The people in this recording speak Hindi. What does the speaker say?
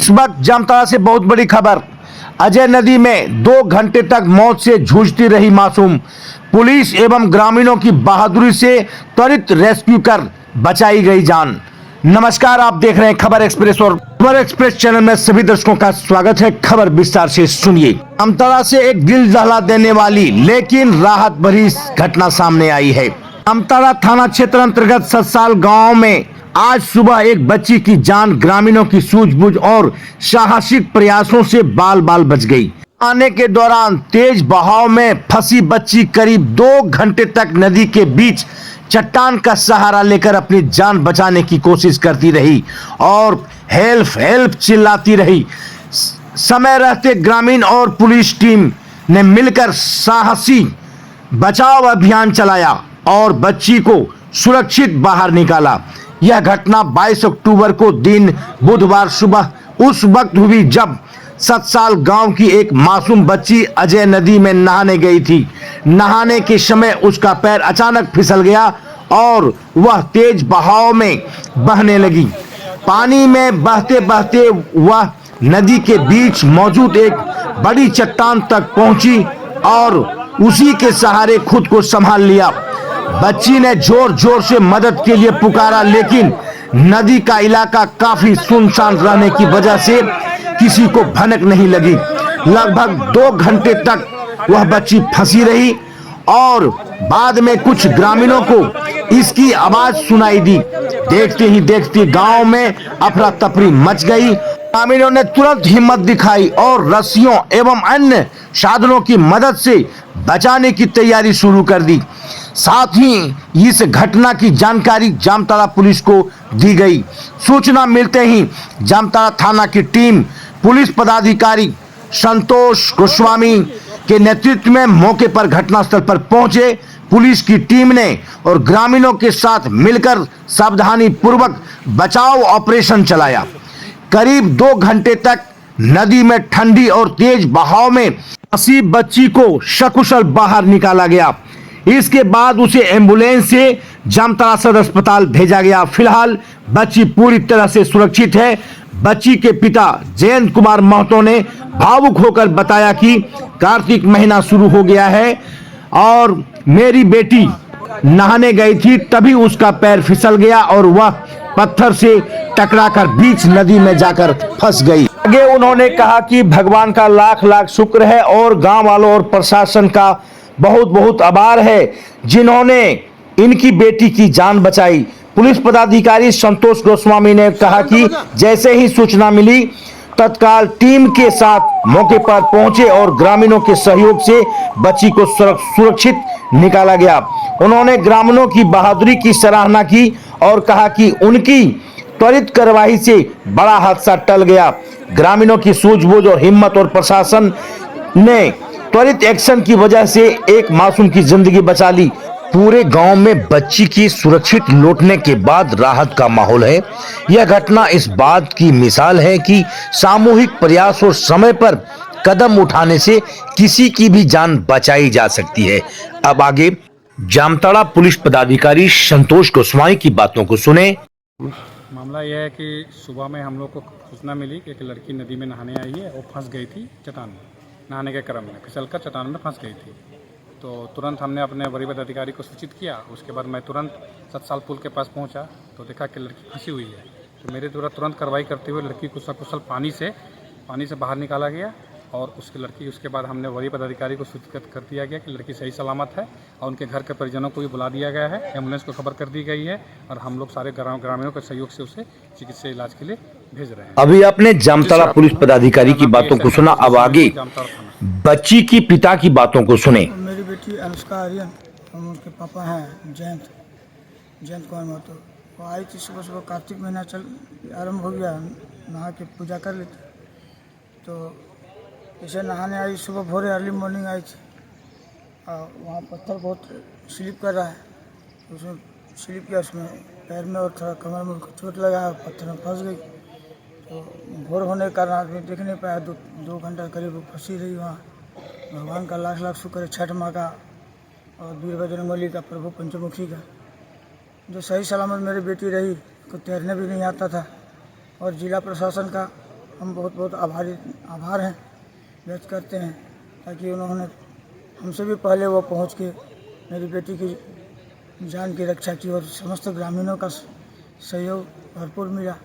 इस वक्त जामताड़ा से बहुत बड़ी खबर। अजय नदी में 2 घंटे तक मौत से जूझती रही मासूम। पुलिस एवं ग्रामीणों की बहादुरी से त्वरित रेस्क्यू कर बचाई गई जान। नमस्कार, आप देख रहे हैं खबर एक्सप्रेस और खबर एक्सप्रेस चैनल में सभी दर्शकों का स्वागत है। खबर विस्तार से सुनिए। जामताड़ा से एक दिल दहला देने वाली लेकिन राहत भरी घटना सामने आई है। जामताड़ा थाना क्षेत्र अंतर्गत सतसाल गांव में आज सुबह एक बच्ची की जान ग्रामीणों की सूझबूझ और साहसिक प्रयासों से बाल बाल बच गई। आने के दौरान तेज बहाव में फंसी बच्ची करीब 2 घंटे तक नदी के बीच चट्टान का सहारा लेकर अपनी जान बचाने की कोशिश करती रही और हेल्प हेल्प चिल्लाती रही। समय रहते ग्रामीण और पुलिस टीम ने मिलकर साहसी बचाव अभियान चलाया और बच्ची को सुरक्षित बाहर निकाला। यह घटना 22 अक्टूबर को दिन बुधवार सुबह उस वक्त हुई जब सतसाल गांव की एक मासूम बच्ची अजय नदी में नहाने गई थी। नहाने के समय उसका पैर अचानक फिसल गया और वह तेज बहाव में बहने लगी। पानी में बहते बहते वह नदी के बीच मौजूद एक बड़ी चट्टान तक पहुंची और उसी के सहारे खुद को संभाल लिया। बच्ची ने जोर जोर से मदद के लिए पुकारा, लेकिन नदी का इलाका काफी सुनसान रहने की वजह से किसी को भनक नहीं लगी। लगभग 2 घंटे तक वह बच्ची फंसी रही और बाद में कुछ ग्रामीणों को इसकी आवाज सुनाई दी। देखते ही देखते गांव में अफरा तफरी मच गई। ग्रामीणों ने तुरंत हिम्मत दिखाई और रस्सियों एवं अन्य साधनों की मदद से बचाने की तैयारी शुरू कर दी। साथ ही इस घटना की जानकारी जामताड़ा पुलिस को दी गई। सूचना मिलते ही जामताड़ा थाना की टीम पुलिस पदाधिकारी संतोष गोस्वामी के नेतृत्व में मौके पर घटनास्थल पर पहुंचे। पुलिस की टीम ने और ग्रामीणों के साथ मिलकर सावधानी पूर्वक बचाव ऑपरेशन चलाया। करीब 2 घंटे तक नदी में ठंडी और तेज बहाव में फंसी बच्ची को सकुशल बाहर निकाला गया। इसके बाद उसे एम्बुलेंस से जामताड़ा सदर अस्पताल भेजा गया। फिलहाल बच्ची पूरी तरह से सुरक्षित है। बच्ची के पिता जयंत कुमार महतो ने भावुक होकर बताया कि कार्तिक महीना शुरू हो गया है और मेरी बेटी नहाने गई थी, तभी उसका पैर फिसल गया और वह पत्थर से टकराकर बीच नदी में जाकर फंस गई। आगे उन्होंने कहा कि भगवान का लाख लाख शुक्र है और गांव वालों और प्रशासन का बहुत बहुत आभार है जिन्होंने इनकी बेटी की जान बचाई। पुलिस पदाधिकारी संतोष गोस्वामी ने कहा कि जैसे ही सूचना मिली तत्काल टीम के साथ मौके पर पहुंचे और ग्रामीणों के सहयोग से बच्ची को सुरक्षित निकाला गया। उन्होंने ग्रामीणों की बहादुरी की सराहना की और कहा कि उनकी त्वरित कार्रवाई से बड़ा हादसा टल गया। ग्रामीणों की सूझबूझ और हिम्मत और प्रशासन ने त्वरित एक्शन की वजह से एक मासूम की जिंदगी बचा ली। पूरे गांव में बच्ची की सुरक्षित लौटने के बाद राहत का माहौल है। यह घटना इस बात की मिसाल है कि सामूहिक प्रयास और समय पर कदम उठाने से किसी की भी जान बचाई जा सकती है। अब आगे जामताड़ा पुलिस पदाधिकारी संतोष गोस्वामी की बातों को सुने। मामला यह है कि सुबह में हम लोग को सूचना मिली कि एक लड़की नदी में नहाने आई है और फंस गई थी चट्टान में। नहाने के क्रम में फिसलकर चट्टान में फंस गई थी। तो तुरंत हमने अपने वरीय पदाधिकारी को सूचित किया। उसके बाद मैं तुरंत सतसाल पुल के पास पहुंचा तो देखा कि लड़की फंसी हुई है। तो मेरे द्वारा तुरंत कार्रवाई करते हुए लड़की को सकुशल पानी से बाहर निकाला गया और उसके बाद हमने वरीय पदाधिकारी को सूचित कर दिया गया कि लड़की सही सलामत है और उनके घर के परिजनों को भी बुला दिया गया है। एम्बुलेंस को खबर कर दी गई है और हम लोग सारे ग्रामीणों के सहयोग से उसे चिकित्सा इलाज के लिए भेज रहे हैं। अभी आपने जामताड़ा पुलिस पदाधिकारी की बातों को सुना, अब आगे बच्ची की पिता की बातों को सुने। मेरी बेटी अनुष्का आर्यन और उनके पापा हैं जयंत कुमार महतो। वो आई थी सुबह सुबह, कार्तिक महीना आरम्भ हो गया, नहा के पूजा कर लेते। तो जैसे नहाने आई सुबह भोरे अर्ली मॉर्निंग आई थी और वहाँ पत्थर बहुत स्लिप कर रहा है। उसमें स्लिप किया, उसमें पैर में और थोड़ा कमर में चोट लगा, पत्थर में फंस गई। तो भोर होने के कारण आदमी देख नहीं पाया। 2 घंटा करीब फंसी रही वहाँ। भगवान का लाख लाख शुक्र है, छठ माँ का और वीर बजरंगबली का, प्रभु पंचमुखी का, जो सही सलामत मेरी बेटी रही। को तैरने भी नहीं आता था और जिला प्रशासन का हम बहुत बहुत आभार हैं व्यक्त करते हैं, ताकि उन्होंने हमसे भी पहले वो पहुंच के मेरी बेटी की जान की रक्षा की और समस्त ग्रामीणों का सहयोग भरपूर मिला।